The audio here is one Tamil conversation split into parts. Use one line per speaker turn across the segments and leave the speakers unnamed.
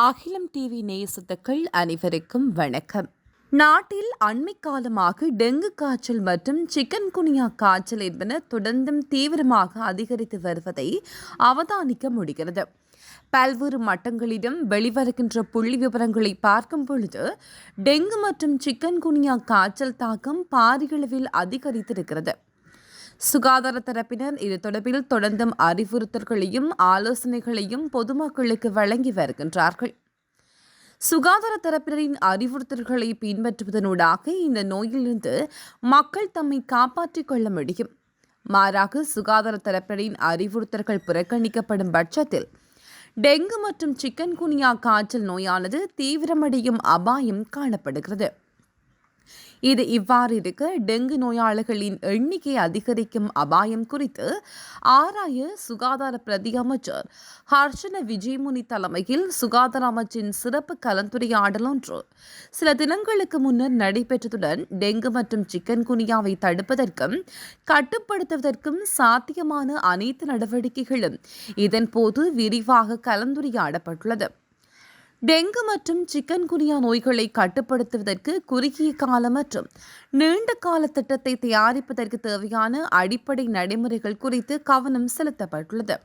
அகிலம் டிவி நேயசுத்தக்கள் அனைவருக்கும் வணக்கம். நாட்டில் அண்மை காலமாக டெங்கு காய்ச்சல் மற்றும் சிக்கன் குனியா காய்ச்சல் என்பன தொடர்ந்தும் தீவிரமாக அதிகரித்து வருவதை அவதானிக்க முடிகிறது. பல்வேறு மட்டங்களிடம் வெளிவருகின்ற புள்ளி விவரங்களை பார்க்கும் பொழுது டெங்கு மற்றும் சிக்கன் குனியா காய்ச்சல் தாக்கம் பாரியளவில் அதிகரித்திருக்கிறது. சுகாதார தரப்பினர் இது தொடர்பில் தொடர்ந்தும் அறிவுறுத்தல்களையும் ஆலோசனைகளையும் பொதுமக்களுக்கு வழங்கி வருகின்றார்கள். சுகாதார தரப்பினரின் அறிவுறுத்தல்களை பின்பற்றுவதனூடாக இந்த நோயிலிருந்து மக்கள் தம்மை காப்பாற்றிக் கொள்ள முடியும். மாறாக சுகாதார தரப்பினரின் அறிவுறுத்தல்கள் புறக்கணிக்கப்படும் பட்சத்தில் டெங்கு மற்றும் சிக்கன் குனியா காய்ச்சல் நோயானது தீவிரமடையும் அபாயம் காணப்படுகிறது. இது இவ்வாறு இருக்க டெங்கு நோயாளிகளின் எண்ணிக்கை அதிகரிக்கும் அபாயம் குறித்து ஆராய சுகாதார பிரதி அமைச்சர் ஹர்ஷன விஜயமுனி தலைமையில் சுகாதார அமைச்சின் சிறப்பு கலந்துரையாடல் ஒன்று சில தினங்களுக்கு முன்னர் நடைபெற்றதுடன் டெங்கு மற்றும் சிக்கன் குனியாவை தடுப்பதற்கும் கட்டுப்படுத்துவதற்கும் சாத்தியமான அனைத்து நடவடிக்கைகளும் இதன்போது விரிவாக கலந்துரையாடப்பட்டுள்ளது. டெங்கு மற்றும் சிக்கன் குனியா நோய்களை கட்டுப்படுத்துவதற்கு குறுகிய கால மற்றும் நீண்ட கால திட்டத்தை தயாரிப்பதற்கு தேவையான அடிப்படை நடைமுறைகள் குறித்து கவனம் செலுத்தப்பட்டுள்ளது.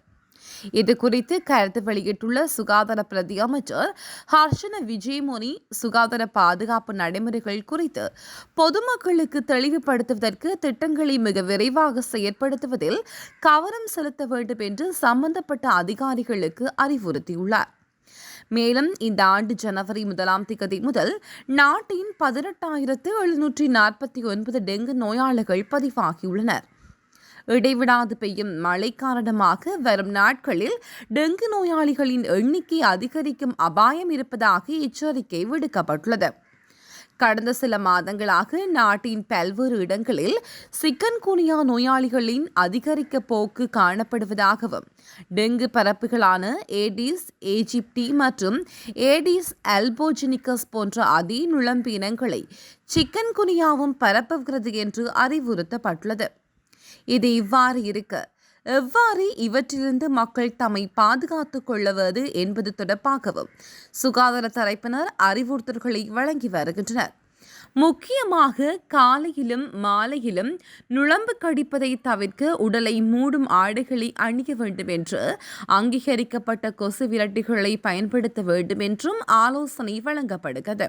இதுகுறித்து கருத்து வெளியிட்டுள்ள சுகாதார பிரதி அமைச்சர் ஹர்ஷன விஜயமுனி சுகாதார பாதுகாப்பு நடைமுறைகள் குறித்து பொதுமக்களுக்கு தெளிவுபடுத்துவதற்கு திட்டங்களை மிக விரைவாக செயற்படுத்துவதில் கவனம் செலுத்த வேண்டும் என்று சம்பந்தப்பட்ட அதிகாரிகளுக்கு அறிவுறுத்தியுள்ளார். மேலும் இந்த ஆண்டு ஜனவரி 1 முதல் நாட்டின் 18,749 டெங்கு நோயாளிகள் பதிவாகியுள்ளனர். இடைவிடாது பெய்யும் மழை காரணமாக வரும் நாட்களில் டெங்கு நோயாளிகளின் எண்ணிக்கை அதிகரிக்கும் அபாயம் இருப்பதாக எச்சரிக்கை விடுக்கப்பட்டுள்ளது. கடந்த சில மாதங்களாக நாட்டின் பல்வேறு இடங்களில் சிக்கன் குனியா நோயாளிகளின் அதிகரிக்க போக்கு காணப்படுவதாகவும் டெங்கு பரப்புகளான ஏடிஸ் ஏஜிப்டி மற்றும் ஏடிஸ் அல்போஜினிகஸ் போன்ற அதிநுழம்பு இனங்களை சிக்கன் குனியாவும் பரப்புகிறது என்று அறிவுறுத்தப்பட்டுள்ளது. இது இவ்வாறு இருக்க எவ்வாறு இவற்றிலிருந்து மக்கள் தம்மை பாதுகாத்துக் கொள்ளுவது என்பது தொடர்பாகவும் சுகாதார தரப்பினர் அறிவுறுத்தல்களை வழங்கி வருகின்றனர். முக்கியமாக காலையிலும் மாலையிலும் நுளம்பு கடிப்பதை தவிர்க்க உடலை மூடும் ஆடைகளை அணிய வேண்டும் என்று அங்கீகரிக்கப்பட்ட கொசு விரட்டிகளை பயன்படுத்த வேண்டும் என்றும் ஆலோசனை வழங்கப்படுகிறது.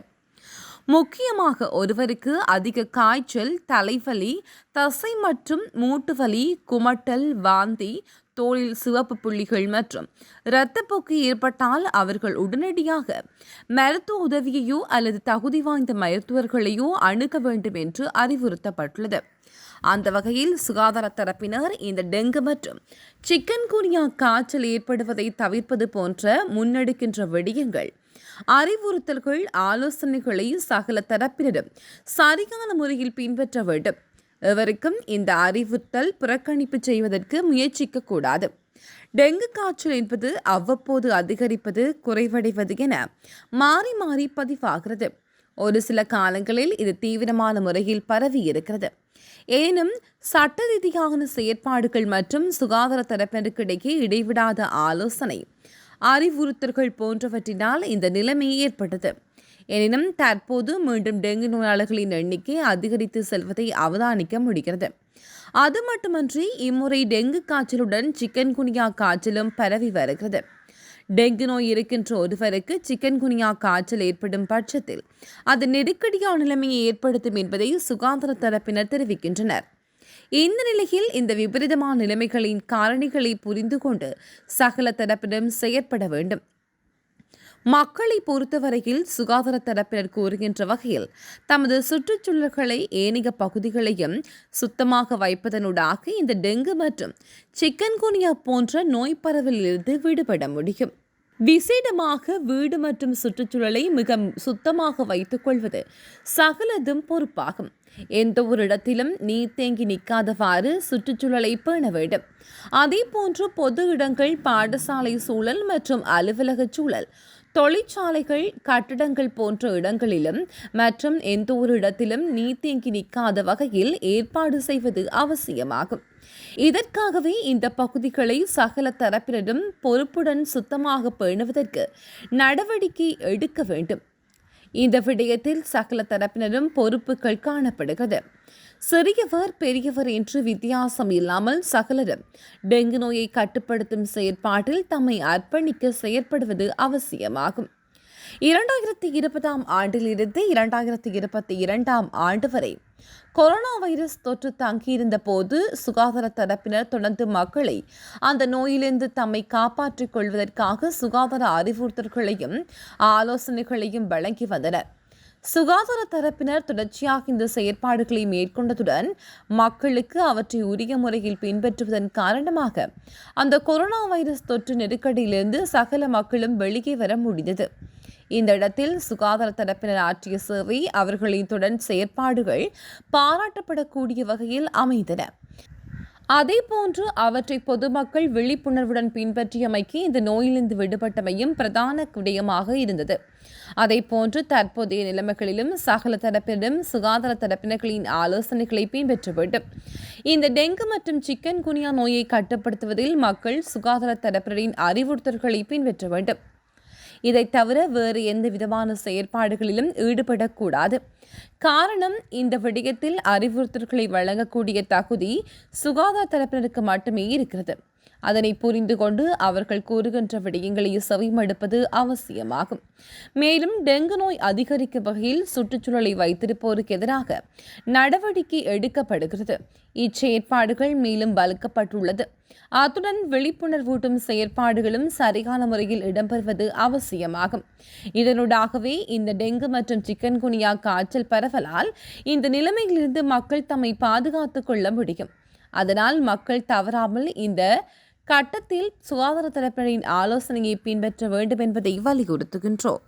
முக்கியமாக ஒருவருக்கு அதிக காய்ச்சல், தலைவலி, தசை மற்றும் மூட்டுவலி, குமட்டல், வாந்தி, தோலில் சிவப்பு புள்ளிகள் மற்றும் இரத்தப்போக்கு ஏற்பட்டால் அவர்கள் உடனடியாக மருத்துவ உதவியையோ அல்லது தகுதி வாய்ந்த மருத்துவர்களையோ அணுக வேண்டும் என்று அறிவுறுத்தப்பட்டுள்ளது. அந்த வகையில் சுகாதார தரப்பினர் இந்த டெங்கு மற்றும் சிக்கன் குனியா காய்ச்சல் ஏற்படுவதை தவிர்ப்பது போன்ற முன்னெடுக்கின்ற விடயங்கள் அறிவுறுத்தல்கள் ஆலோசனைகளை சகல தரப்பினரும் சரியான முறையில் பின்பற்ற வேண்டும். எவருக்கும் இந்த அறிவுறுத்தல் புறக்கணிப்பு செய்வதற்கு முயற்சிக்க கூடாது. டெங்கு காய்ச்சல் என்பது அவ்வப்போது அதிகரிப்பது குறைவடைவது என மாறி மாறி பதிவாகிறது. ஒரு சில காலங்களில் இது தீவிரமான முறையில் பரவி இருக்கிறது. எனினும் சட்ட ரீதியான செயற்பாடுகள் மற்றும் சுகாதார தரப்பினருக்கிடையே இடைவிடாத ஆலோசனை அறிவுறுத்தல்கள் போன்றவற்றினால் இந்த நிலைமை ஏற்பட்டது. எனினும் தற்போது மீண்டும் டெங்கு நோயாளர்களின் எண்ணிக்கை அதிகரித்து செல்வதை அவதானிக்க முடிகிறது. அது மட்டுமன்றி இம்முறை டெங்கு காய்ச்சலுடன் சிக்கன் குனியா காய்ச்சலும் பரவி வருகிறது. டெங்கு நோய் இருக்கின்ற ஒருவருக்கு சிக்கன் குனியா காய்ச்சல் ஏற்படும் பட்சத்தில் அது நெருக்கடியான நிலைமையை ஏற்படுத்தும் என்பதை சுகாதார தரப்பினர் தெரிவிக்கின்றனர். இந்த நிலையில் இந்த விபரீதமான நிலைமைகளின் காரணிகளை புரிந்து கொண்டு சகல தரப்பினரும் செயற்பட வேண்டும். மக்களை பொறுத்தவரையில் சுகாதார தரப்பினர் கூறுகின்ற வகையில் தமது சுற்றுச்சூழல்களை ஏனைய பகுதிகளையும் சுத்தமாக வைப்பதனூடாக இந்த டெங்கு மற்றும் சிக்கன் குனியா போன்ற நோய் பரவலிலிருந்து விடுபட முடியும். விசேடமாக வீடு மற்றும் சுற்றுச்சூழலை மிக சுத்தமாக வைத்துக் கொள்வது சகலதும் பொறுப்பாகும். எந்த ஒரு இடத்திலும் நீர் தேங்கி நிற்காதவாறு சுற்றுச்சூழலை பேண வேண்டும். அதே போன்று பொது இடங்கள், பாடசாலை சூழல் மற்றும் அலுவலக சூழல், தொழிற்சாலைகள், கட்டடங்கள் போன்ற இடங்களிலும் மற்றும் எந்த ஒரு இடத்திலும் நீர் தேங்கி நிற்காத வகையில் ஏற்பாடு செய்வது அவசியமாகும். இதற்காகவே இந்த பகுதிகளை சகல தரப்பினரும் பொறுப்புடன் சுத்தமாக பேணுவதற்கு நடவடிக்கை எடுக்க வேண்டும். இந்த விடயத்தில் சகல தரப்பினரும் பொறுப்புகள் காணப்படுகிறது. சிறியவர் பெரியவர் என்று வித்தியாசம் இல்லாமல் சகலரும் டெங்கு நோயை கட்டுப்படுத்தும் செயற்பாட்டில் தம்மை அர்ப்பணிக்க செயற்படுவது அவசியமாகும். 2020 ஆண்டிலிருந்து 2022 ஆண்டு வரை கொரோனா வைரஸ் தொற்று தங்கியிருந்த போது சுகாதார தரப்பினர் தொடர்ந்து மக்களை அந்த நோயிலிருந்து தம்மை காப்பாற்றிக் கொள்வதற்காக சுகாதார அறிவுறுத்தல்களையும் ஆலோசனைகளையும் வழங்கி வந்தனர். சுகாதார தரப்பினர் தொடர்ச்சியாக இந்த செயற்பாடுகளை மேற்கொண்டதுடன் மக்களுக்கு அவற்றை உரிய முறையில் பின்பற்றுவதன் காரணமாக அந்த கொரோனா வைரஸ் தொற்று நெருக்கடியிலிருந்து சகல மக்களும் வெளியே வர முடிந்தது. இந்த இடத்தில் சுகாதார தரப்பினர் ஆற்றிய சேவை, அவர்களின் தொடர் செயற்பாடுகள் பாராட்டப்படக்கூடிய வகையில் அமைந்தன. அதேபோன்று அவற்றை பொதுமக்கள் விழிப்புணர்வுடன் பின்பற்றியமைக்கு இந்த நோயிலிருந்து விடுபட்டமையும் பிரதான விடயமாக இருந்தது. அதேபோன்று தற்போதைய நிலைமைகளிலும் சகல தரப்பினரும் சுகாதார தரப்பினர்களின் ஆலோசனைகளை பின்பற்ற வேண்டும். இந்த டெங்கு மற்றும் சிக்கன் குனியா நோயை கட்டுப்படுத்துவதில் மக்கள் சுகாதார தரப்பினரின் அறிவுறுத்தல்களை பின்பற்ற வேண்டும். இதை தவிர வேறு எந்த விதமான செயற்பாடுகளிலும் ஈடுபடக்கூடாது. காரணம், இந்த விடயத்தில் அறிவுறுத்தல்களை வழங்கக்கூடிய தகுதி சுகாதார தரப்பினருக்கு மட்டுமே இருக்கிறது. அதனை புரிந்து கொண்டு அவர்கள் கூறுகின்ற விடயங்களை செவிமடுப்பது அவசியமாகும். மேலும் டெங்கு நோய் அதிகரிக்கும் வகையில் சுற்றுச்சூழலை வைத்திருப்போருக்கு எதிராக நடவடிக்கை எடுக்கப்படுகிறது. இச்செயற்பாடுகள் மேலும் வலுக்கப்பட்டுள்ளது. அத்துடன் விழிப்புணர்வூட்டும் செயற்பாடுகளும் சரியான முறையில் இடம்பெறுவது அவசியமாகும். இதனூடாகவே இந்த டெங்கு மற்றும் சிக்கன் குனியா காய்ச்சல் பரவலால் இந்த நிலைமையிலிருந்து மக்கள் தம்மை பாதுகாத்துக் கொள்ள முடியும். அதனால் மக்கள் தவறாமல் இந்த கட்டத்தில் சுகாதார தரப்பினரின் ஆலோசனையை பின்பற்ற வேண்டும் என்பதை வலியுறுத்துகின்றோம்.